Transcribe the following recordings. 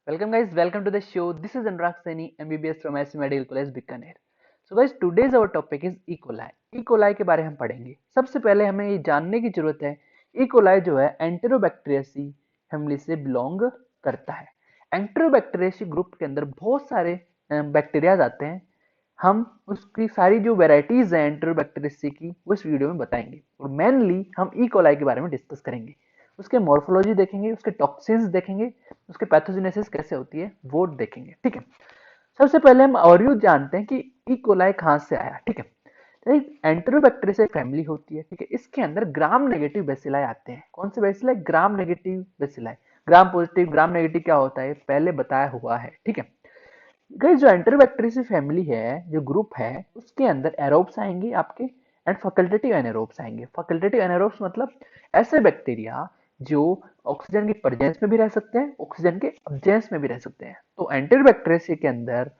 Welcome guys, welcome to the show. This is Anurag Saini, MBBS from SC Medical College Bikaner. So guys, today's our topic is E. coli. E. coli के बारे में हम पढ़ेंगे. सबसे पहले हमें ये जानने की जरूरत है E. coli जो है एंटेरोबैक्टीरियासी फैमिली से बिलोंग करता है. एंटेरोबैक्टीरियासी ग्रुप के अंदर बहुत सारे बैक्टीरियाज आते हैं. हम उसकी सारी जो वेराइटीज हैं एंटेरोबैक्टीरियासी की वो इस वीडियो में बताएंगे और मेनली हम ई कोलाई के बारे में डिस्कस करेंगे. उसके मॉर्फोलॉजी देखेंगे, उसके टॉक्सिन्स देखेंगे, उसके पैथोजेनेसिस कैसे होती है वो देखेंगे. ठीक है, सबसे पहले हम ओवरव्यू जानते हैं कि ई कोलाई कहाँ से आया. ठीक है, एंटेरोबैक्टीरिया फैमिली होती है. ठीक है, इसके अंदर ग्राम नेगेटिव बेसिलाई आते हैं. कौन से bacilli? Gram negative bacilli. Gram positive gram negative क्या होता है पहले बताया हुआ है. ठीक है गाइस, जो एंटेरोबैक्टीरिया फैमिली है, जो ग्रुप है, उसके अंदर एरोब्स आएंगे आपके एंड फैकल्टेटिव एनारोब्स आएंगे. फैकल्टेटिव एनारोब्स मतलब ऐसे बैक्टीरिया जो ऑक्सीजन की प्रेजेंस में भी रह सकते हैं, ऑक्सीजन के अब्जेंस में भी रह सकते हैं. तो एंटेरोबैक्टीरिया के अंदर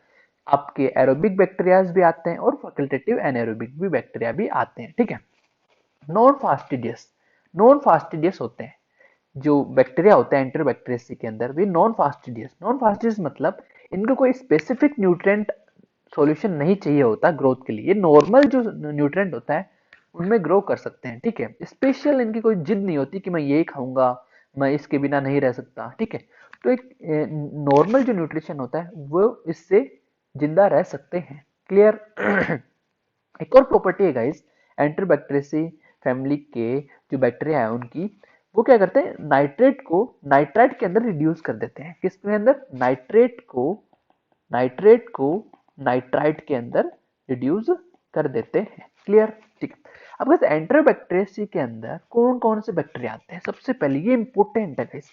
आपके एरोबिक बैक्टीरियाज भी आते हैं और फैकल्टेटिव एनारोबिक भी बैक्टीरिया भी आते हैं. ठीक है, नॉन फास्टिडियस होते हैं जो बैक्टीरिया होते हैं एंटेरोबैक्टीरिया के अंदर, वे नॉन फास्टिडियस मतलब इनको कोई स्पेसिफिक न्यूट्रिएंट सॉल्यूशन नहीं चाहिए होता ग्रोथ के लिए. नॉर्मल जो न्यूट्रिएंट होता है उनमें ग्रो कर सकते हैं. ठीक है, स्पेशल इनकी कोई जिद नहीं होती कि मैं ये खाऊंगा, मैं इसके बिना नहीं रह सकता. ठीक है, तो एक नॉर्मल जो न्यूट्रिशन होता है वो इससे जिंदा रह सकते हैं. क्लियर? एक और प्रॉपर्टी है गाइस एंटेरोबैक्टीरिया फैमिली के जो बैक्टीरिया है उनकी, वो क्या करते हैं नाइट्रेट को नाइट्राइट के अंदर रिड्यूस कर देते हैं. किसके अंदर? नाइट्रेट को नाइट्राइट के अंदर रिड्यूस कर देते हैं. क्लियर? ठीक है, अब गाइस एंटेरोबैक्टीरिया के अंदर कौन कौन से बैक्टीरिया आते हैं? सबसे पहले ये इंपॉर्टेंट है गाइस.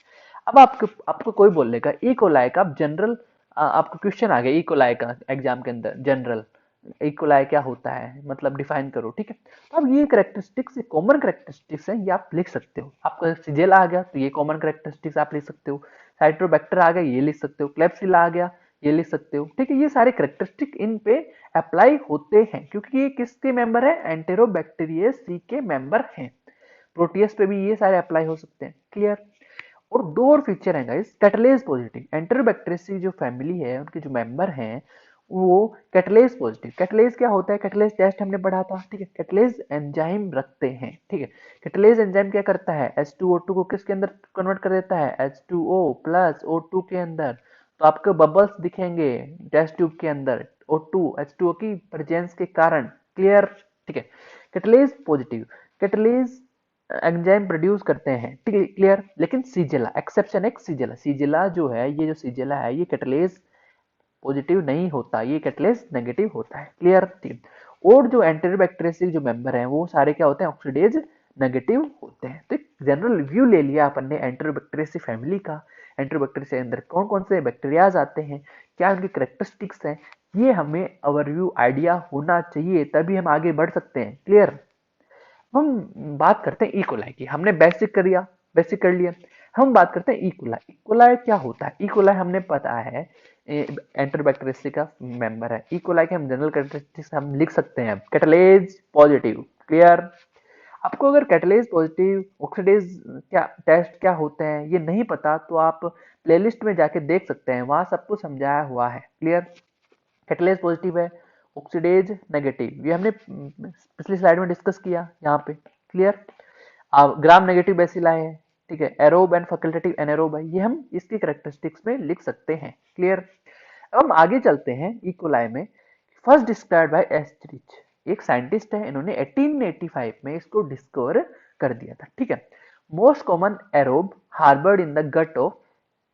अब आपको कोई बोलेगा ई कोलाई का, आप जनरल आपको क्वेश्चन आ गया ई कोलाई का एग्जाम के अंदर, जनरल ई कोलाई क्या होता है मतलब डिफाइन करो. ठीक है, तो अब ये करेक्टरिस्टिक्स कॉमन करेक्टरिस्टिक्स है, ये आप लिख सकते हो. आपका सिजेला आ गया तो ये कॉमन करेक्टरिस्टिक्स आप लिख सकते हो. साइट्रोबैक्टर आ गया ये लिख सकते हो. क्लेप्सिला आ गया ये लिख सकते हो. ठीक है, ये सारे करेक्टरिस्टिक इन पे अप्लाई होते हैं क्योंकि ये किसके मेंबर है? एंटेरोबैक्टीरियेसी के मेंबर हैं. प्रोटियस पे भी ये सारे अप्लाई हो सकते हैं. क्लियर? और दो और फीचर हैं गाइस, कैटलेज पॉजिटिव. एंटेरोबैक्टीरियेसी जो फैमिली है उनके जो मेंबर हैं वो कैटलेज पॉजिटिव. कैटलेज क्या होता है? कैटलेज टेस्ट हमने पढ़ा था. ठीक है, कैटलेज एंजाइम रखते हैं. ठीक है, कैटलेज एंजाइम क्या करता है? H2O2 को किसके अंदर कन्वर्ट कर देता है? H2O प्लस O2 के अंदर. तो आपको बबल्स दिखेंगे टेस्ट ट्यूब के अंदर O2 H2O की प्रेजेंस के कारण. क्लियर? ठीक है, catalase positive catalase enzyme produce करते हैं. ठीक है, क्लियर? लेकिन सीजेला एक्सेप्शन है. सीजेला जो है, ये जो सीजेला है ये कैटलेज पॉजिटिव नहीं होता, ये कैटलेज नेगेटिव होता है. क्लियर? ठीक. और जो एंटेरोबैक्टीरिया जो मेंबर हैं वो सारे क्या होते हैं? ऑक्सीडेज नेगेटिव होते हैं. तो एक जनरल रिव्यू ले लिया अपन ने एंटेरोबैक्टीरिया फैमिली का. एंटेरोबैक्टीरिया के अंदर कौन कौन से बैक्टीरियाज आते हैं, क्या उनकी करेक्टरिस्टिक्स हैं, ये हमें ओवरव्यू आइडिया होना चाहिए, तभी हम आगे बढ़ सकते हैं. क्लियर? हम बात करते हैं ई कोलाई की. हमने बेसिक कर लिया. हम बात करते हैं ई कोलाई. ई कोलाई क्या होता है? ई कोलाई हमने पता है एंटरबैक्टीरिया का मेंबर है. ई कोलाई के हम जनरल कैरेक्टरिस्टिक्स हम लिख सकते हैं. Catalase positive. क्लियर? आपको अगर कैटलेज पॉजिटिव ऑक्सीडेज क्या टेस्ट क्या होते हैं ये नहीं पता तो आप प्लेलिस्ट में जाके देख सकते हैं, वहां सब कुछ समझाया हुआ है. क्लियर? कैटलेज पॉजिटिव है, ऑक्सीडेज नेगेटिव, ये हमने पिछली स्लाइड में डिस्कस किया यहाँ पे. क्लियर? ग्राम नेगेटिव बेसिलाई है. ठीक है, एरोब एंड फैकल्टेटिव एनारोब है, ये हम इसकी कैरेक्टरिस्टिक्स में लिख सकते हैं. क्लियर? अब हम आगे चलते हैं ई कोलाई में. फर्स्ट डिस्क्राइब्ड बाय एस्ट्रिच, एक साइंटिस्ट है, इन्होंने 1885 में इसको डिस्कवर कर दिया था. ठीक है, most common aerobe harboured in the gut of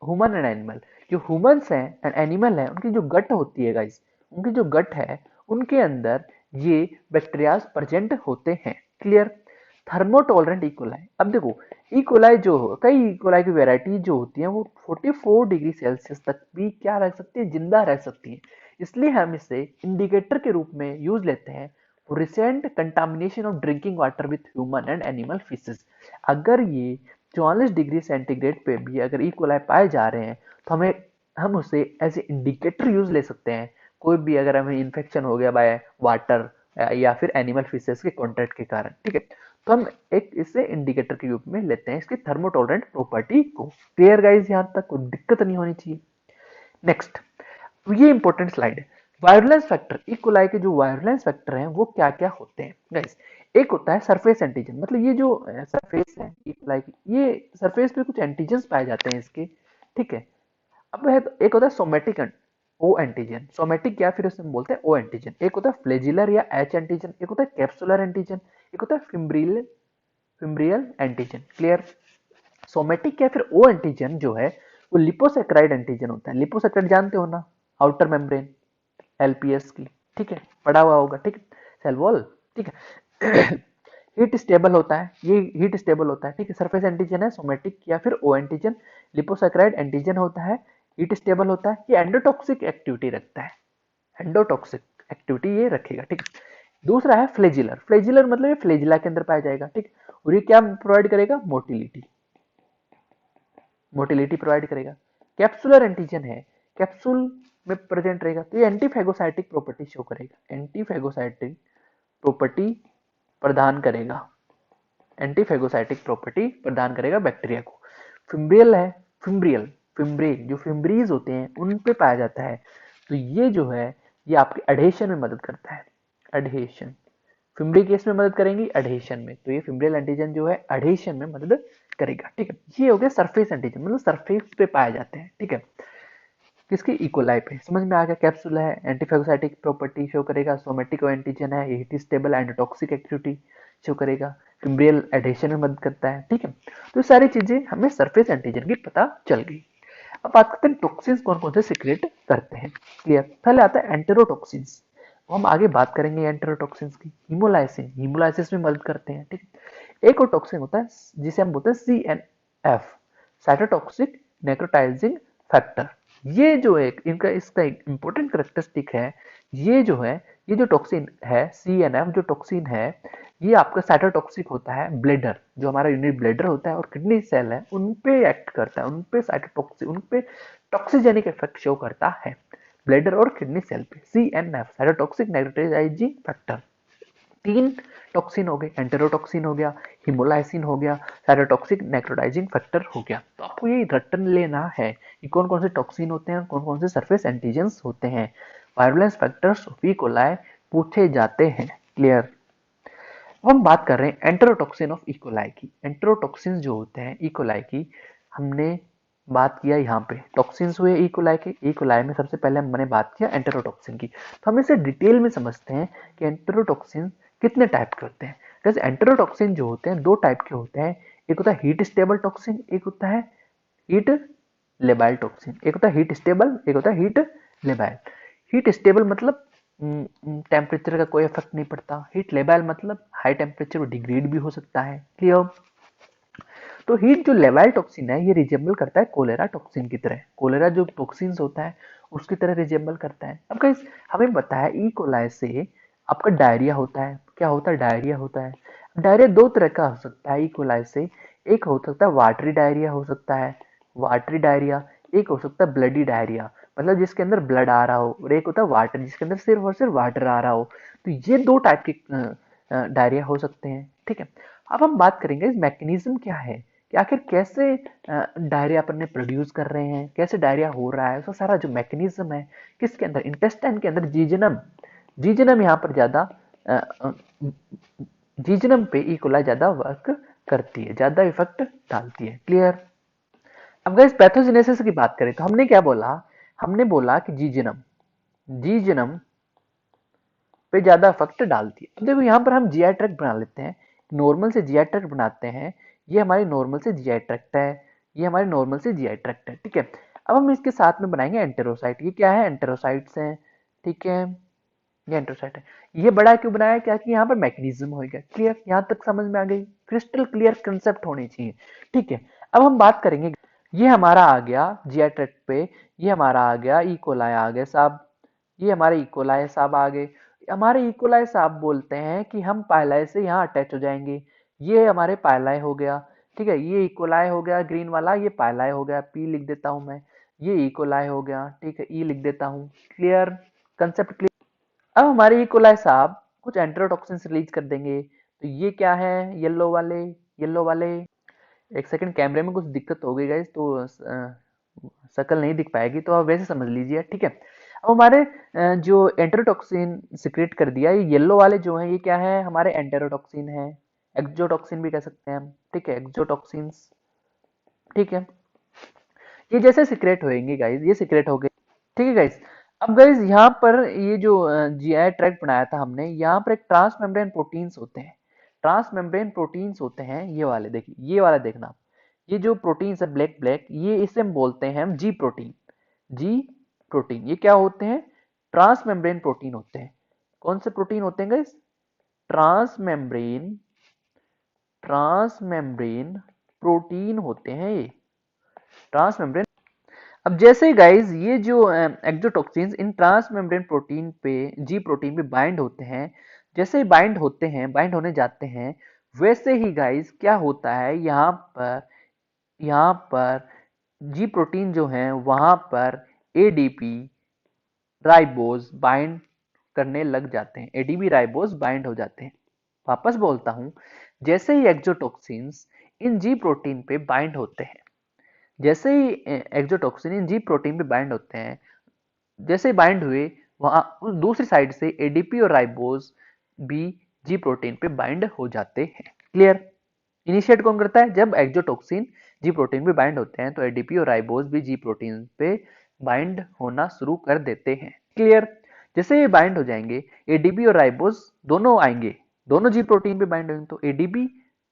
human and animal. जो ह्यूमंस हैं एंड एनिमल हैं उनकी जो गट होती है गाइस, उनकी जो गट है उनके अंदर ये बैक्टीरियाज प्रेजेंट होते हैं. क्लियर? थर्मोटॉलरेंट इकोलाई. अब देखो इकोलाई जो कई इकोलाई की वैरायटी जो होती है वो 44 डिग्री सेल्सियस तक भी क्या रह सकती है? जिंदा रह सकती है. इसलिए हम इसे इंडिकेटर के रूप में यूज लेते हैं recent contamination of drinking water with human and animal fishes. अगर ये 44 डिग्री सेंटीग्रेड पे भी अगर इकोलाई पाए जा रहे हैं तो हम उसे एज ए इंडिकेटर यूज ले सकते हैं. कोई भी अगर हमें इन्फेक्शन हो गया बाय वाटर या फिर एनिमल फिशेस के कॉन्टेक्ट के कारण. ठीक है, तो हम एक इसे इंडिकेटर के रूप में लेते हैं इसकी थर्मोटॉलरेंट प्रॉपर्टी को. Clear guys? यहाँ तक कोई दिक्कत नहीं होनी चाहिए. नेक्स्ट, ये इंपॉर्टेंट स्लाइड है। वायरुलेंस फैक्टर, इकोलाई के जो वायरुलेंस फैक्टर हैं वो क्या क्या होते हैं गाइस। एक होता है सरफेस एंटीजन, मतलब ये जो सरफेस है इकोलाई की, ये सरफेस पे कुछ एंटीजन पाए जाते हैं इसके, ठीक है। अब है तो एक होता है सोमेटिक ओ एंटीजन, सोमेटिक या फिर उसे हम बोलते हैं ओ एंटीजन। एक होता है फ्लेजिलर या एच एंटीजन, एक होता है कैप्सुलर एंटीजन, एक होता है फिम्ब्रियल एंटीजन। क्लियर। सोमेटिक या फिर ओ एंटीजन जो है वो लिपोसैकेराइड एंटीजन होता है। लिपोसैकेराइड जानते हो ना, आउटर मेम्ब्रेन, एलपीएस की, ठीक है, पढ़ा हुआ होगा, ठीक है, सेल वॉल, ठीक है। हीट स्टेबल होता है, ये हीट स्टेबल होता है, ठीक है। सरफेस एंटीजन है सोमेटिक या फिर ओ एंटीजन। लिपोसैकेराइड एंटीजन होता है, हीट स्टेबल होता है, ये एंडोटॉक्सिक एक्टिविटी रखता है, एंडोटॉक्सिक एक्टिविटी ये रखेगा, ठीक है। दूसरा है फ्लेजिलर, फ्लेजिलर मतलब ये फ्लेजिला के अंदर पाया जाएगा, ठीक। और ये क्या प्रोवाइड करेगा, मोटिलिटी, मोटिलिटी प्रोवाइड करेगा। कैप्सुलर एंटीजन है, कैप्सूल में प्रेजेंट रहेगा, तो ये एंटीफेगोसाइटिक प्रॉपर्टी शो करेगा, एंटीफेगोसाइटिक प्रॉपर्टी प्रदान करेगा, एंटीफेगोसाइटिक प्रॉपर्टी प्रदान करेगा बैक्टीरिया को। फिम्ब्रियल है, फिम्ब्रियल, फिम्ब्रे जो फिम्ब्रीज होते हैं उन पे पाया जाता है, तो ये जो है ये आपके अडहेशन में मदद करता है, अडहेशन, फिम्ब्री केस में मदद करेंगी अडहेशन में, तो ये फिम्ब्रियल एंटीजन जो है अडहेशन में मदद करेगा, ठीक है। ये हो गया सरफेस एंटीजन, मतलब सरफेस पे पाए जाते हैं, ठीक है। किसकी, इकोलाई पे, समझ में आ गया। कैप्सूल है, एंटीफेगोसाइटिक प्रॉपर्टी शो करेगा, सोमेटिक एंटीजन है, heat stable and toxic activity show करेगा, फिम्ब्रियल एडेशन में मदद करता है, ठीक है। तो सारी चीजें हमें सरफेस एंटीजन की पता चल गई। अब बात करते हैं टॉक्सिन्स कौन कौन से सीक्रेट करते हैं। क्लियर। पहले आता है एंटेरोटॉक्सिन्स, हम आगे बात करेंगे एंटेरोटॉक्सिन्स की। हीमोलाइसिन, हीमोलाइसिस में मदद करते हैं, ठीक है। एक और टॉक्सिन होता है जिसे हम बोलते हैं CNF, साइटोटॉक्सिक नेक्रोटाइजिंग फैक्टर। ये जो एक इनका इसका एक इंपॉर्टेंट करेक्टरिस्टिक है, ये जो है, ये जो टॉक्सिन है CNF जो टॉक्सिन है, ये आपका साइटोटॉक्सिक होता है, ब्लेडर जो हमारा यूनिट ब्लेडर होता है और किडनी सेल है उन पे एक्ट करता है, उन पे साइटोटॉक्सिक, उन पे टॉक्सिजेनिक इफेक्ट शो करता है, ब्लेडर और किडनी सेल पे। CNF cytotoxic necrotizing factor. तीन टॉक्सिन हो गए, एंटेरोटॉक्सिन हो गया, हिमोलाइसिन हो गया, साइटोटॉक्सिक नेक्रोटाइजिंग फैक्टर हो गया। तो आपको ये रटन लेना है कि कौन कौन से टॉक्सिन होते हैं, कौन कौन से सरफेस एंटीजेंस होते हैं। Virulence factors of E coli पूछे जाते हैं। क्लियर। अब हम बात कर रहे हैं एंटेरोटॉक्सिन ऑफ इकोलाई की। एंटेरोटॉक्सिन जो होते हैं इकोलाई की, हमने बात किया यहाँ पे टॉक्सिन्स हुए इकोलाई के। इकोलाई में सबसे पहले हमने बात किया एंटेरोटॉक्सिन की, तो हम इसे डिटेल में समझते हैं कि एंटेरोटॉक्सिन कितने टाइप के होते हैं। जैसे एंटेरोटॉक्सिन जो होते हैं दो टाइप के होते हैं, एक होता है हीट स्टेबल टॉक्सिन, एक होता है हीट लेबाइल टॉक्सिन। एक होता है हीट स्टेबल, एक होता है हीट लेबाइल। हीट स्टेबल मतलब टेम्परेचर का कोई इफेक्ट नहीं पड़ता, हीट लेबाइल मतलब हाई टेम्परेचर वो डिग्रेड भी हो सकता है। क्लियर। तो हीट जो लेबाइल टॉक्सिन है ये रिजेंबल करता है कोलेरा टॉक्सिन की तरह, कोलेरा जो टॉक्सिन होता है उसकी तरह रिजेंबल करता है। अब गाइस हमें पता है ई कोलाई से आपका डायरिया होता है, क्या होता है, डायरिया होता है। डायरिया दो तरह का हो सकता है ई कोलाई से, एक हो सकता है वाटरी डायरिया हो सकता है, वाटरी डायरिया, एक हो सकता है ब्लडी डायरिया, मतलब जिसके अंदर ब्लड आ रहा हो, और एक होता है वाटर जिसके अंदर सिर्फ और सिर्फ वाटर आ रहा हो। तो ये दो टाइप के डायरिया हो सकते हैं, ठीक है। अब हम बात करेंगे इस मैकेनिज्म क्या है कि आखिर कैसे डायरिया अपन ने प्रोड्यूस कर रहे हैं, कैसे डायरिया हो रहा है, उसका सारा जो मैकेनिज्म है किसके अंदर, इंटेस्टाइन के अंदर, जीजनम, जीजनम यहाँ पर ज्यादा जीजनम पे ई कोलाई ज्यादा वर्क करती है, ज्यादा इफेक्ट डालती है। क्लियर। अब गाइस पैथोजेनेसिस की बात करें तो हमने क्या बोला, हमने बोला कि जीजनम, जीजनम पे ज्यादा इफेक्ट डालती है। अब देखो यहाँ पर हम जीआई ट्रैक्ट बना लेते हैं, नॉर्मल से जीआई ट्रैक्ट बनाते हैं, ये हमारी नॉर्मल से जीआई ट्रैक्ट है, ये हमारे नॉर्मल से जीआई ट्रैक्ट है, ठीक है। अब हम इसके साथ में बनाएंगे एंटेरोसाइट, ये क्या है, एंटेरोसाइट्स हैं, ठीक है, ये एंटेरोसाइट है। ये बड़ा क्यों बनाया, क्या कि यहाँ पर मैकेनिज्म होगा। क्लियर, यहाँ तक समझ में आ गई, क्रिस्टल क्लियर कंसेप्ट होनी चाहिए, ठीक है। अब हम बात करेंगे, ये हमारा आ गया जीआई ट्रैक्ट पे, ये हमारा आ गया ई कोलाई आ गए साहब, ये हमारे इकोलाई साहब आ गए। हमारे इकोलाई साहब बोलते हैं कि हम पाइलाई से यहाँ अटैच हो जाएंगे, ये हमारे पाइलाई हो गया, ठीक है, ये इकोलाई हो गया ग्रीन वाला, ये पाइलाई हो गया, पी लिख देता हूं मैं, ये इकोलाई हो गया, ठीक है, ई लिख देता हूं। Clear, concept clear. अब हमारे इकोलाई साहब कुछ एंटेरोटॉक्सिन रिलीज कर देंगे, तो ये क्या है, येलो वाले, येलो वाले। एक सेकंड कैमरे में कुछ दिक्कत हो गई गाइस, तो शक्ल नहीं दिख पाएगी तो आप वैसे समझ लीजिए, ठीक है। अब हमारे जो एंटेरोटॉक्सिन सिक्रेट कर दिया, ये येलो वाले जो हैं ये क्या है, हमारे एंटेरोटॉक्सिन है, एक्सोटॉक्सिन भी कह सकते हैं हम, ठीक है, एक्सोटॉक्सिन्स, ठीक है। ये जैसे सिक्रेट होएंगे गाइस, ये सिक्रेट हो गए, ठीक है गाइस। अब गाइस यहाँ पर ये जो जीआई ट्रैक्ट बनाया था हमने, यहाँ पर एक ट्रांस मेम्ब्रेन प्रोटीन्स होते हैं, ट्रांस मेम्ब्रेन प्रोटीन्स होते हैं ये वाले, देखिए ये वाला देखना, ये जो प्रोटीन्स है ब्लैक ब्लैक, ये इसे हम बोलते हैं हम जी प्रोटीन, जी प्रोटीन। ये क्या होते हैं, ट्रांस मेम्ब्रेन प्रोटीन होते हैं। कौन से प्रोटीन होते हैं guys, transmembrane, transmembrane protein होते हैं ये, ट्रांस मेम्ब्रेन। अब जैसे गाइस ये जो exotoxins in trance membrane protein पे, जी प्रोटीन पे बाइंड होते हैं, जैसे ही बाइंड होते हैं, बाइंड होने जाते हैं, वैसे ही गाइस क्या होता है, यहाँ पर जी प्रोटीन जो है वहां पर एडीपी राइबोज बाइंड करने लग जाते हैं, एडीपी राइबोज बाइंड हो जाते हैं। वापस बोलता हूं, जैसे ही एक्सोटॉक्सिन्स इन जी प्रोटीन पे बाइंड होते हैं, जैसे ही एक्सोटॉक्सिन इन जी प्रोटीन पे बाइंड होते हैं, जैसे बाइंड हुए वहां दूसरी साइड से एडीपी और राइबोज भी जी प्रोटीन पे बाइंड हो जाते हैं। क्लियर। इनिशिएट कौन करता है, जब एक्सोटॉक्सिन जी प्रोटीन पे बाइंड होते हैं तो एडीपी और राइबोज भी जी प्रोटीन पे बाइंड होना शुरू कर देते हैं। क्लियर। जैसे ये बाइंड हो जाएंगे, एडीपी और राइबोज दोनों आएंगे, दोनों जी प्रोटीन पे बाइंड होंगे, तो एडीपी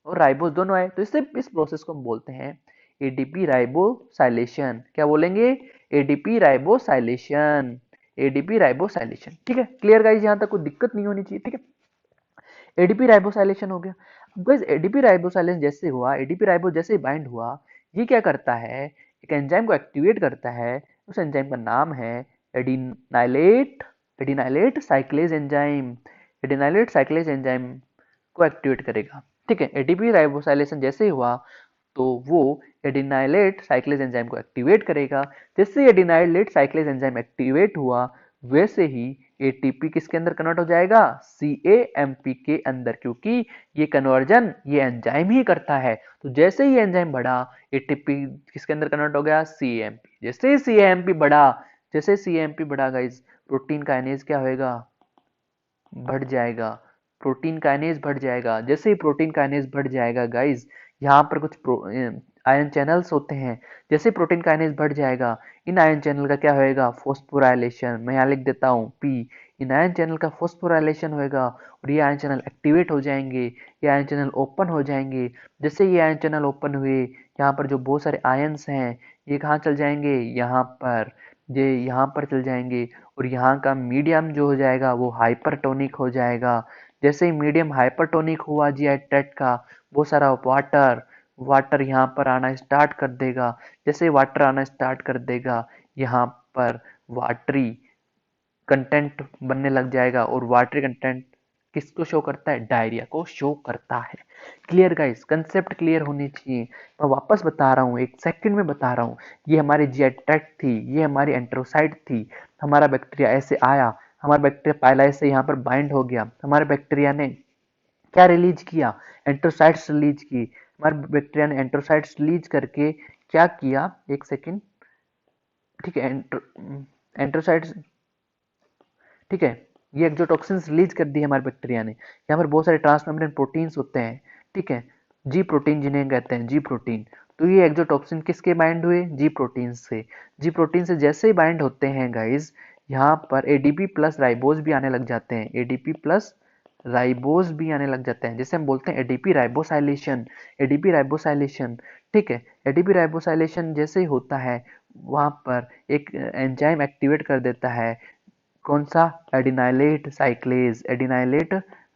और राइबोज दोनों आए, तो इससे इस प्रोसेस को हम बोलते हैं एडीपी राइबोसाइलेशन। क्या बोलेंगे, एडीपी राइबोसाइलेशन, एडीपी राइबोसाइलेशन। ठीक है, क्लियर गाइस, यहां तक कोई दिक्कत नहीं होनी चाहिए, ठीक है। एडीपी राइबोसाइलेशन हो गया। अब गाइस एडीपी राइबोसाइलेशन जैसे हुआ, एडीपी राइबो जैसे ही बाइंड हुआ, ये क्या करता है, एक एंजाइम को एक्टिवेट करता है, उस एंजाइम का नाम है adenylate, adenylate साइक्लेज enzyme, adenylate साइक्लेज enzyme को एक्टिवेट करेगा। ठीक है, एडीपी राइबोसाइलेशन जैसे ही हुआ तो वो एडिनाइलेट साइक्लेज एंजाइम को एक्टिवेट करेगा। जैसे एडिनाइलेट साइक्लेज एंजाइम एक्टिवेट हुआ, वैसे ही एटीपी किसके अंदर कन्वर्ट हो जाएगा, सीएएमपी के अंदर, क्योंकि ये कन्वर्जन ये एंजाइम ही करता है। तो जैसे ही एंजाइम बढ़ा, एटीपी किसके अंदर कन्वर्ट हो गया, सीएएमपी। जैसे ही सीएएमपी बढ़ा, जैसे सीएएमपी बढ़ा गाइस, प्रोटीन काइनेज क्या होएगा, बढ़ जाएगा, प्रोटीन काइनेज बढ़ जाएगा। जैसे ही प्रोटीन काइनेज बढ़ जाएगा गाइस, यहाँ पर कुछ आयन चैनल्स होते हैं, जैसे प्रोटीन काइनेज बढ़ जाएगा, इन आयन चैनल का क्या होएगा, फॉस्फोराइलेशन। मैं यहाँ लिख देता हूँ पी, इन आयन चैनल का फॉस्फोराइलेशन होएगा और ये आयन चैनल एक्टिवेट हो जाएंगे, ये आयन चैनल ओपन हो जाएंगे। जैसे ये आयन चैनल ओपन हुए, यहाँ पर जो बहुत सारे आयन्स हैं ये कहाँ चल जाएंगे, यहाँ पर, ये यहाँ पर चल जाएंगे और यहाँ का मीडियम जो हो जाएगा वो हाइपरटोनिक हो जाएगा। जैसे ही मीडियम हाइपरटोनिक हुआ जीआई ट्रैक्ट का, बहुत सारा वाटर, वाटर यहाँ पर आना स्टार्ट कर देगा। जैसे ही वाटर आना स्टार्ट कर देगा, यहाँ पर वाटरी कंटेंट बनने लग जाएगा और वाटरी कंटेंट किसको शो करता है, डायरिया को शो करता है। क्लियर गाइस, कंसेप्ट क्लियर होनी चाहिए। मैं वापस बता रहा हूँ, एक सेकंड में बता रहा हूँ। ये हमारी जीआई ट्रैक्ट थी, ये हमारी एंटेरोसाइट थी, हमारा बैक्टीरिया ऐसे आया, हमारा बैक्टीरिया पहला ऐसे यहाँ पर बाइंड हो गया, हमारे बैक्टीरिया ने क्या रिलीज किया, एंटेरोसाइट्स रिलीज की, हमारे बैक्टीरिया ने एंटेरोसाइट्स रिलीज करके क्या किया, एक सेकेंड, ठीक है, एंटेरोसाइट्स, ठीक है, ये एक्सोटॉक्सिन्स रिलीज कर दी हमारे बैक्टीरिया ने। यहाँ पर बहुत सारे ट्रांसमेम्ब्रेन प्रोटीन्स होते हैं, ठीक है, जी प्रोटीन जिन्हें कहते हैं, जी प्रोटीन। तो ये एक्सोटॉक्सिन किसके बाइंड हुए, जी प्रोटीन से। जी प्रोटीन से जैसे ही बाइंड होते हैं गाइज, यहाँ पर एडीपी प्लस राइबोज भी आने लग जाते हैं, एडीपी प्लस राइबोज भी आने लग जाते हैं, जैसे हम बोलते हैं एडीपी राइबोसाइलेशन, एडीपी राइबोसाइलेशन। ठीक है, एडीपी राइबोसाइलेशन जैसे ही होता है, वहां पर एक एंजाइम एक्टिवेट कर देता है, कौन सा, एडिनाइलेट साइक्लेज, एडिनाइलेट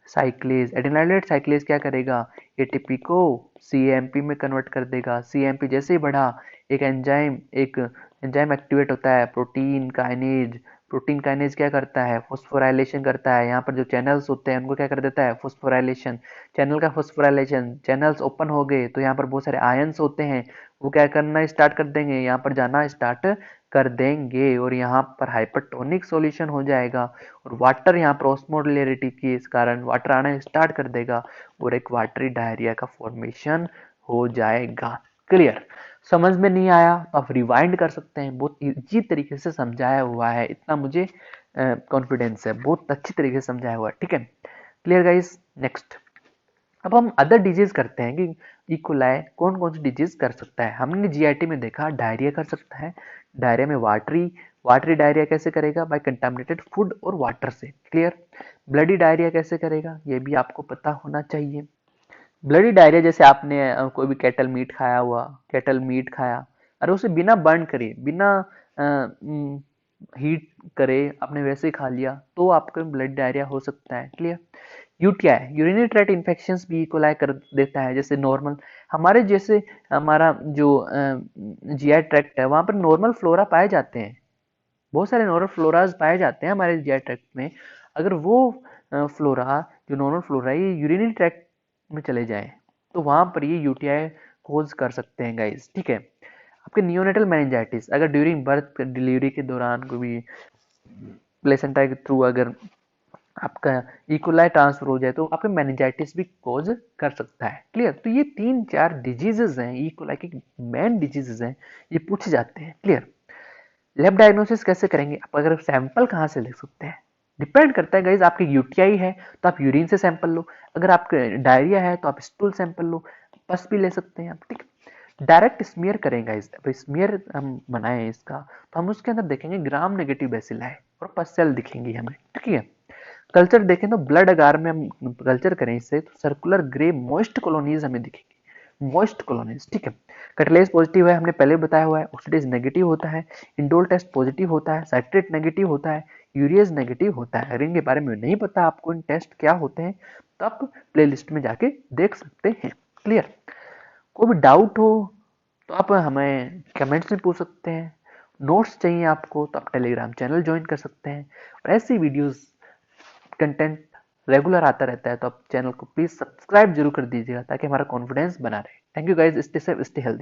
साइक्लेज। एडिनाइलेट साइक्लेज क्या करेगा, एटीपी को सीएमपी में कन्वर्ट कर देगा। सीएमपी जैसे ही बढ़ा, एक एंजाइम एक्टिवेट होता है, प्रोटीन काइनेज। प्रोटीन काइनेज क्या करता है, फॉस्फोराइलेशन करता है। यहाँ पर जो चैनल्स होते हैं उनको क्या कर देता है, फॉस्फोराइलेशन। चैनल का फॉस्फोराइलेशन, चैनल्स ओपन हो गए तो यहाँ पर बहुत सारे आयंस होते हैं, वो क्या करना स्टार्ट कर देंगे, यहाँ पर जाना स्टार्ट कर देंगे और यहाँ पर हाइपरटोनिक सॉल्यूशन हो जाएगा और वाटर यहाँ पर ऑस्मोलैरिटी के इस कारण वाटर आना स्टार्ट कर देगा और एक वाटरी डायरिया का फॉर्मेशन हो जाएगा। क्लियर। समझ में नहीं आया तो आप रिवाइंड कर सकते हैं, बहुत इजी तरीके से समझाया हुआ है, इतना मुझे कॉन्फिडेंस है, बहुत अच्छी तरीके से समझाया हुआ है, ठीक है। Clear guys. नेक्स्ट, अब हम अदर डिजीज करते हैं कि इकोलाई कौन कौन सी डिजीज कर सकता है। हमने जीआईटी में देखा डायरिया कर सकता है, डायरिया में वाटरी वाटरी डायरिया कैसे करेगा, बाय कंटामिनेटेड फूड और वाटर से। क्लियर। ब्लडी डायरिया कैसे करेगा, ये भी आपको पता होना चाहिए। ब्लडी डायरिया जैसे आपने कोई भी कैटल मीट खाया, अरे उसे बिना बर्न करे, बिना हीट करे, आपने वैसे ही खा लिया तो आपको ब्लड डायरिया हो सकता है। Clear. UTI urinary tract infections भी इकोलाई कर देता है, जैसे नॉर्मल हमारे जैसे हमारा जो जीआई ट्रैक्ट है वहाँ पर नॉर्मल फ्लोरा पाए जाते हैं, बहुत सारे नॉर्मल फ्लोराज पाए जाते हैं हमारे जीआई ट्रैक्ट में। अगर वो फ्लोरा जो नॉर्मल फ्लोरा है ये यूरिनरी ट्रैक्ट में चले जाए तो वहाँ पर ये यूटीआई कोज कर सकते हैं गाइस, ठीक है। आपके नियोनेटल मेनिंजाइटिस, अगर ड्यूरिंग बर्थ डिलीवरी के दौरान कोई भी प्लेसेंटा के थ्रू अगर आपका इकोलाई ट्रांसफर हो जाए तो आपके मेनिंजाइटिस भी कोज कर सकता है। क्लियर। तो ये 3-4 डिजीजेज हैं, इकोलाई के मेन डिजीजेज हैं, ये पूछे जाते हैं। क्लियर। लैब डायग्नोसिस कैसे करेंगे, आप अगर सैंपल कहाँ से ले सकते हैं, डिपेंड करता है गाइज। आपकी यूटीआई है तो आप यूरिन से सैंपल लो, अगर आपके डायरिया है तो आप स्टूल सैंपल लो, पस भी ले सकते हैं आप, ठीक है। डायरेक्ट स्मीयर करेंगे गाइज, अब स्मीयर हम बनाए इसका तो हम उसके अंदर देखेंगे ग्राम नेगेटिव बेसिला है और पस सेल दिखेंगी हमें, ठीक है। कल्चर देखें तो ब्लड अगार में हम कल्चर करें इससे तो सर्कुलर ग्रे मॉइस्ट कॉलोनीज हमें दिखेंगी, मॉइस्ट कॉलोनीज, ठीक है। कटलेज पॉजिटिव है, हमने पहले बताया हुआ है, ऑक्सीडेज नेगेटिव होता है, इंडोल टेस्ट पॉजिटिव होता है, साइट्रेट नेगेटिव होता है, यूरियज नेगेटिव होता है। अगर इनके बारे में नहीं पता आपको इन टेस्ट क्या होते हैं तो आप प्ले लिस्ट में जाके देख सकते हैं। क्लियर। कोई भी डाउट हो तो आप हमें कमेंट्स में पूछ सकते हैं, नोट्स चाहिए आपको तो आप टेलीग्राम चैनल ज्वाइन कर सकते हैं, और ऐसी वीडियोस कंटेंट रेगुलर आता रहता है तो आप चैनल को प्लीज सब्सक्राइब जरूर कर दीजिएगा ताकि हमारा कॉन्फिडेंस बना रहे। Thank you guys, stay safe, stay healthy.